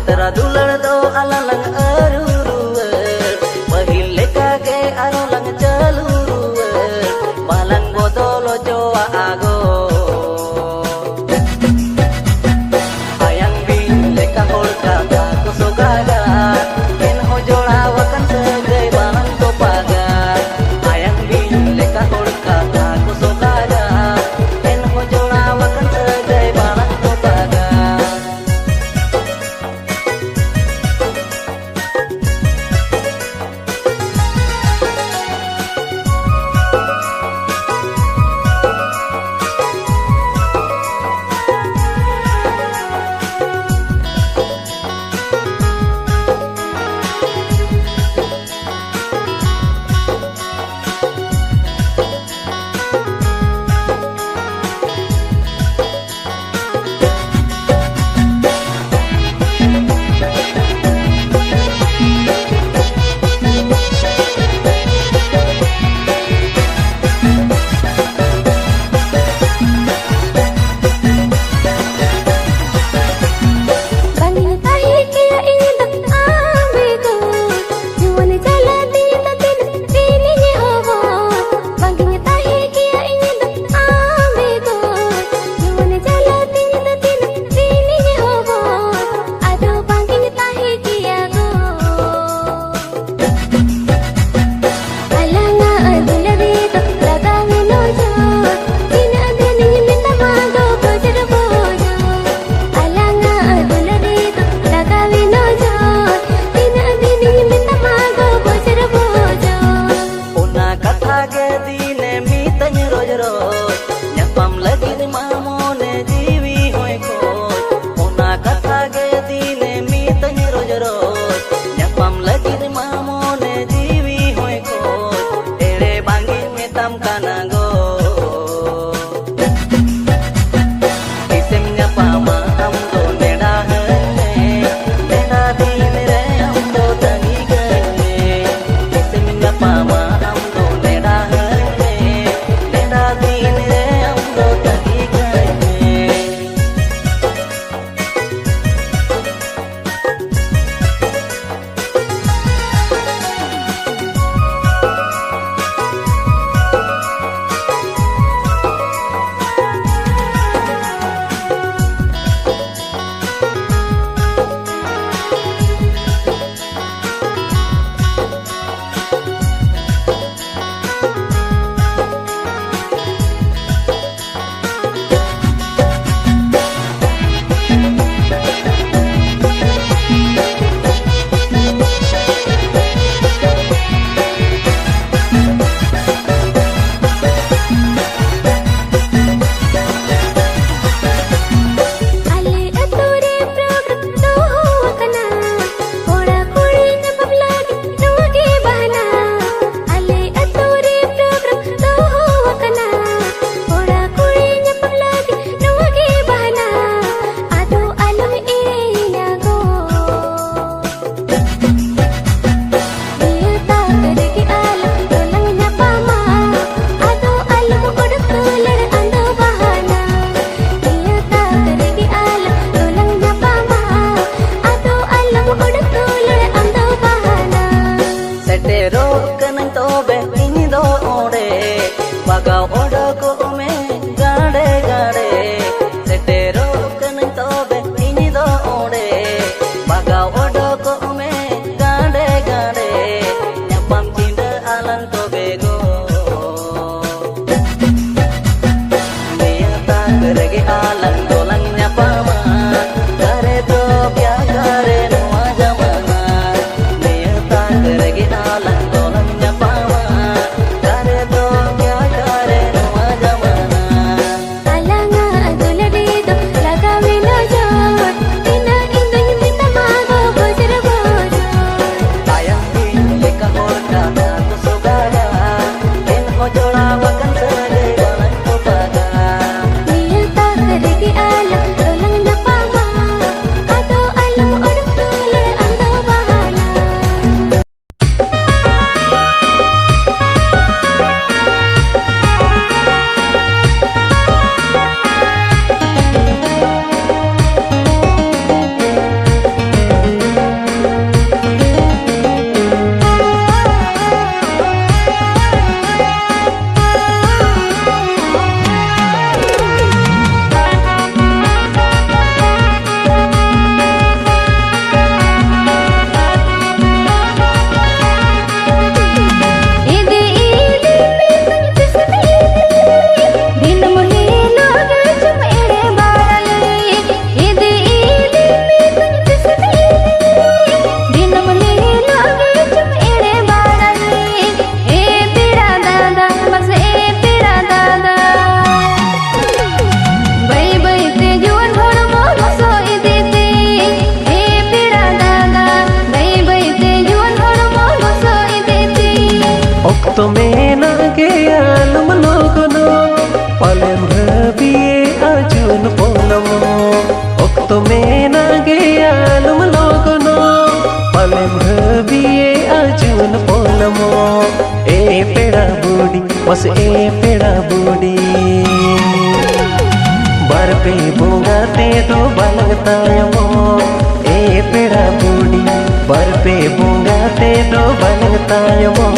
Patra dular do alalang aruruer Pahil leka ke arolang jaluruer Balang bodolo joa ago Ayang bin leka holkata kusogaga En hojola wakan segai balang topaga Ayang bin leka holkata kusogaga En hojola wakan segai balang topaga Nyapam lagi ni mamone jiwi hoy koy Ona katha ge dine mitany roj roj Nyapam lagi ni mamone jiwi hoy koy Ere bangi metam kana go Isem nyapama am do neda hane Neda dine re am do tangi gane Isem nyapama am do neda hane Neda dine re Bagau odo ko me gade gade Setero kanang tobe ini do ode Bagau odo ko me gade gade Nyapam cinta alan tobe go Niata kerege alan tolang nyapama Kare to kya kare nuwa jamana Niata kerege alan tolang nyapama Kare to Niya tak keregi पे बोंगा ते दो बलगतायमो ए पेड़ा बूढ़ी बर पे बोंगा ते दो बलगतायमो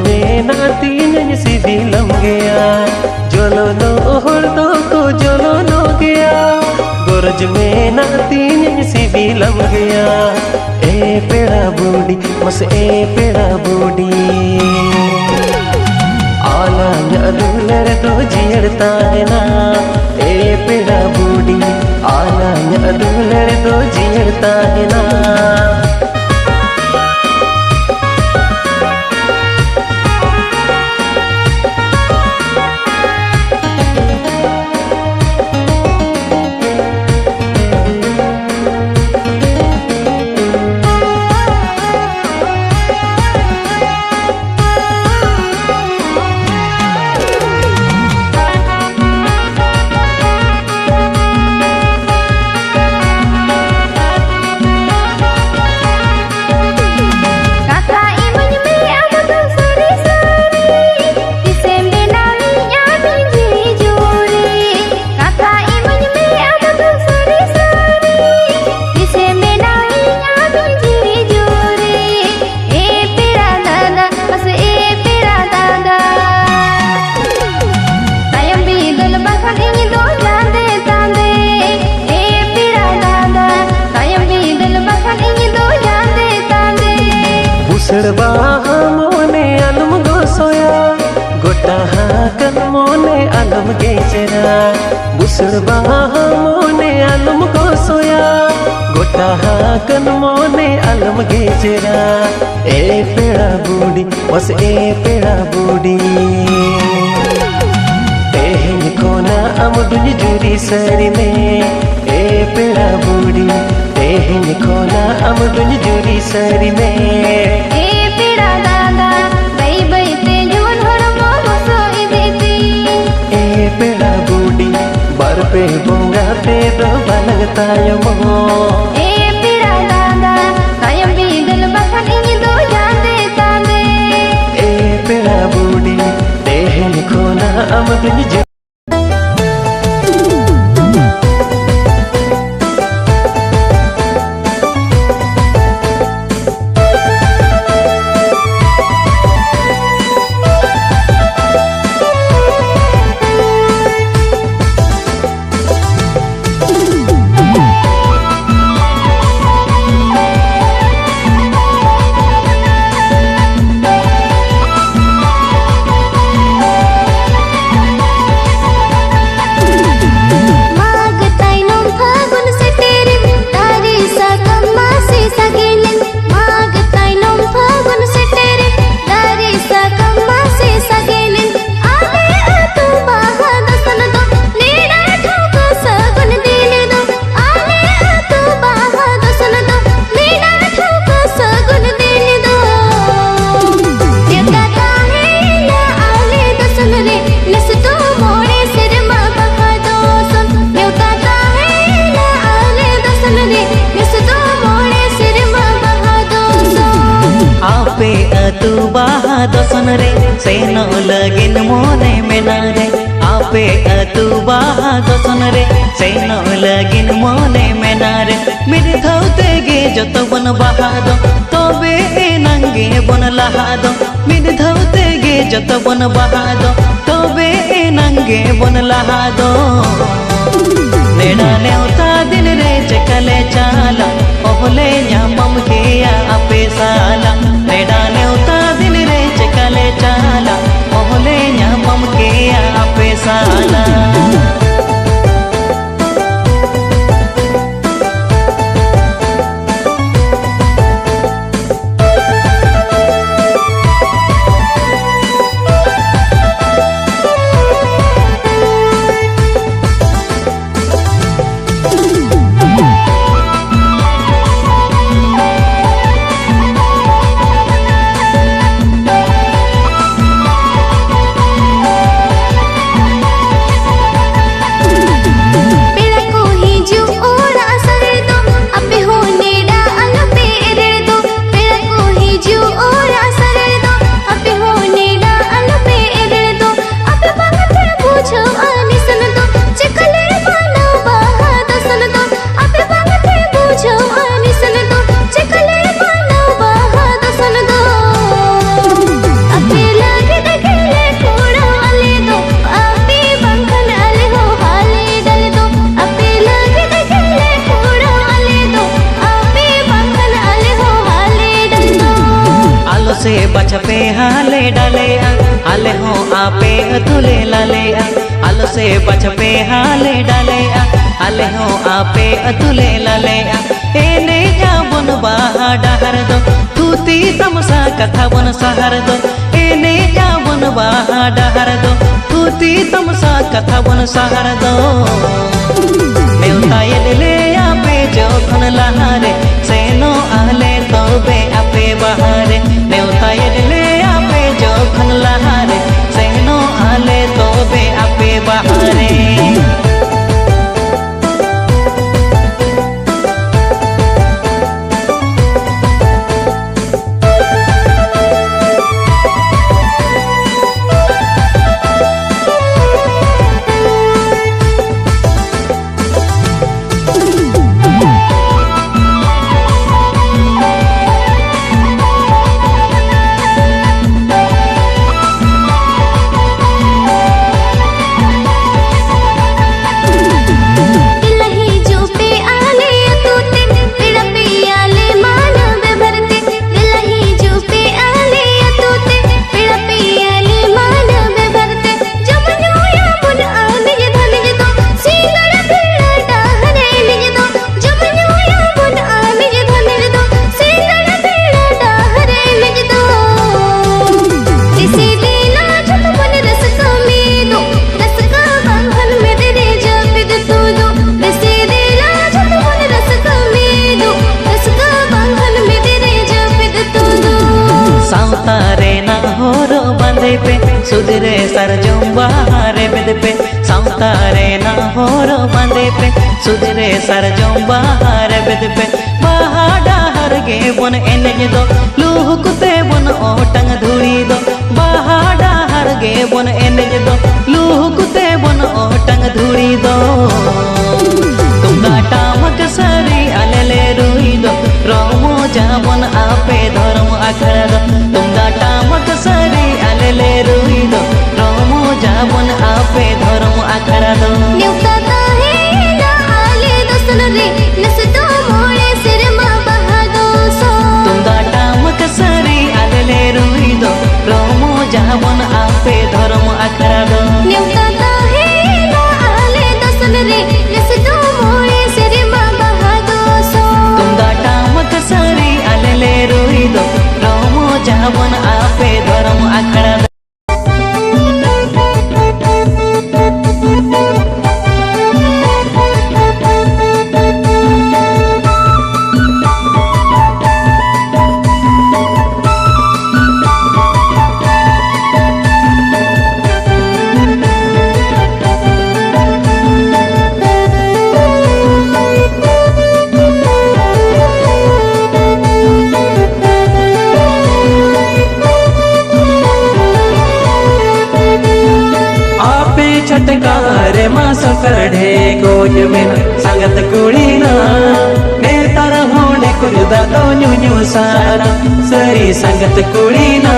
में नाती नहीं सीधी लम गया जोलो नो होड़ दो को जोलो नो गया गोरज में नाती नहीं सीधी लम गया ए पेड़ा बूढ़ी मस ए पेड़ा बूढ़ी आला न्यादुलर दो जियड़ता है ना ए पेड़ा बूढ़ी आला न्यादुलर दो जियड़ता है ना मोने अलम गोसोया गोटा कन मोने अलम गेचरा बुसड़बा मोने अलम गोसोया गोटा कन मोने अलम गेचरा ए पेड़ा बूढ़ी बस ए पेड़ा बूढ़ी तेहन कोना अम दुज जुरी सरी में ए पेड़ा बूढ़ी तेहन कोना अम दुज जुरी सरी में पेड़ा बूढ़ी बर पे बोंगा ते दो बलगतायमो ए पेड़ा दादा कायम बीदल बखन इन दो जान देता दे ए पेड़ा बूढ़ी तेहन खोना अमदुन दसन रे सेनो लगिन मोने मेना रे आपे अतु बाहा दसन रे सेनो लगिन मोने मेना रे मेरे धौते गे जत बन बाहा दो तबे नंगे बन लहा दो मेरे धौते गे जत बन बाहा दो तबे नंगे बन लहा दो नेड़ा नेवता दिन रे चकले चाला ओहले न्यामम किया आपे साला नेड़ा नेवता दिन रे चकले चाला ओहले न्यामम किया आपे साला से बचपे हाले डाले आले हो आपे अतुले लाले आलो से बचपे हाले डाले आले हो आपे अतुले लाले एने जाबन बाहा डहर दो तूती तमसा कथा बन सहर दो एने जाबन बाहा डहर दो तूती तमसा कथा बन सहर दो नेवता ले आपे जोखन लहारे सेनो आले तोबे आपे बहारे नेवता ले आपे जोखन लहारे सेनो आले तोबे आपे बहारे सुधरे सरजम बहारे बेद पे साउतारे ना होरो बांधे पे सुधरे सरजम बहारे बेद पे बहाड़ा हर गे बन एनेज दो लूह कुते बन ओटंग धुड़ी दो बहाड़ा हर गे बन एनेज दो लूह कुते बन ओटंग धुड़ी दो तुमका टामक सरी अलेले रुई दो रोमो जाबन आपे धर्म अखड़ा दो तुमका टामक सरी अलेले रुई दो रोमो जाबन आपे धर्म अखड़ा दो न्यूता ताहे ना आले दसन रे नस तो मोड़े सिर मा बहा दो सो तुमका टामक सरी अलेले रुई दो रोमो जाबन आपे धर्म अखड़ा दो न्यूता ताहे ना आले दसन रे नस तो मोड़े सिर मा बहा दो सो तुमका टामक सरी अलेले रुई दो रोमो जाबन आपे धर्म अखड़ा दो कारे मासो करढे कोज में संगत कुड़ीना ने तारा होने कुछ दादो न्यू सारा सरी संगत कुड़ीना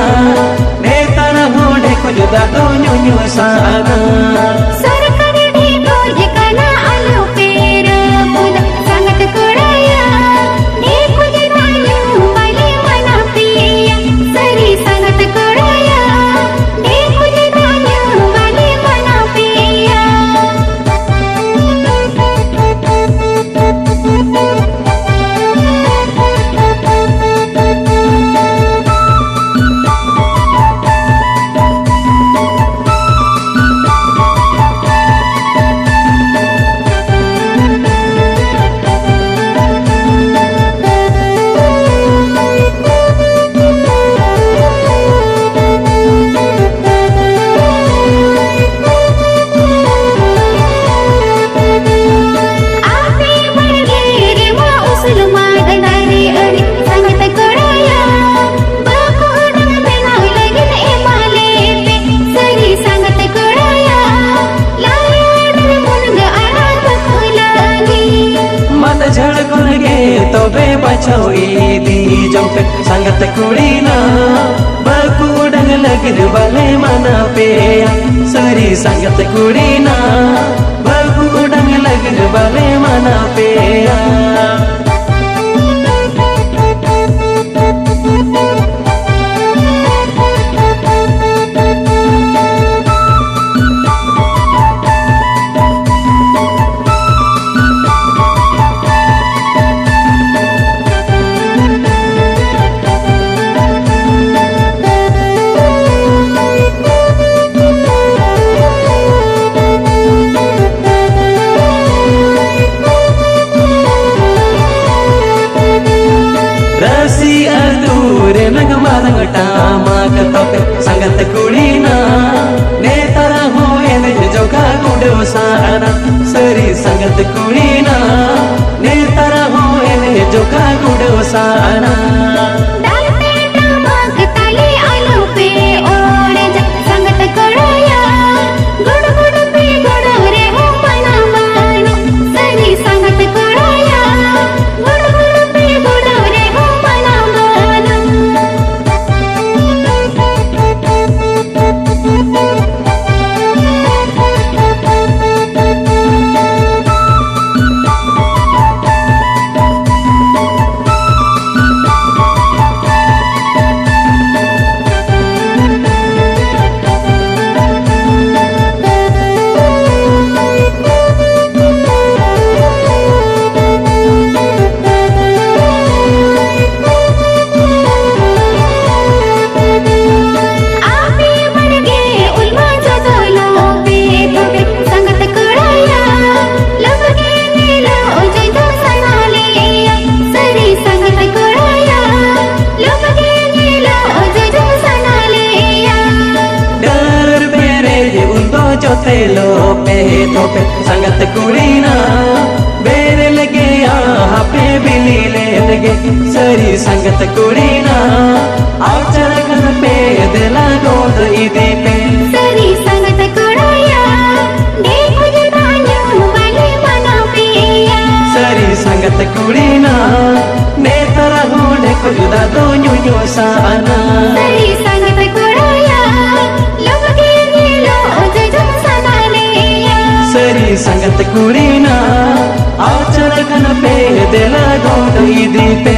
ने तारा होने कुछ दादो न्यू सारा सरकारी ढेको जकना आलो पेर पुद संगत कुड़ाया ने कुछ दानु वाली मना पिया सरी संगत कुड़ाया ने कुछ दानु वाली मना पिया संगत कुड़ीना बकुडंग लगिन बले मना पे सरी संगत कुड़ीना बकुडंग लगिन बले मना पे संगत कुड़ीना ने तारा हो जोगा गुडो सारा सरी संगत कुड़ीना ने तारा हो जोगा गुडो सारा संगत कुड़ाया गुड़ गुड़ पे गुड़ रे हो मना मानो सरी संगत कुड़ाया गुड़ गुड़ पे गुड़ रे हो मना मानो संगत कुड़ीना बेरे लगे यहाँ पे बिली ले लगे सरी संगत कुड़ीना आचरगन पे दिला गोद इदी पे सरी संगत कुड़ाया देखो जदानु वाली मना पिया सरी संगत कुड़ीना ने तारा होने कुछ दादो न्यू साना सरी संगत कुड़ाया लोग के नीलो जजुम सना लिया सरी संगत कुड़ीना आचरगन पे दिला गोद इदी पे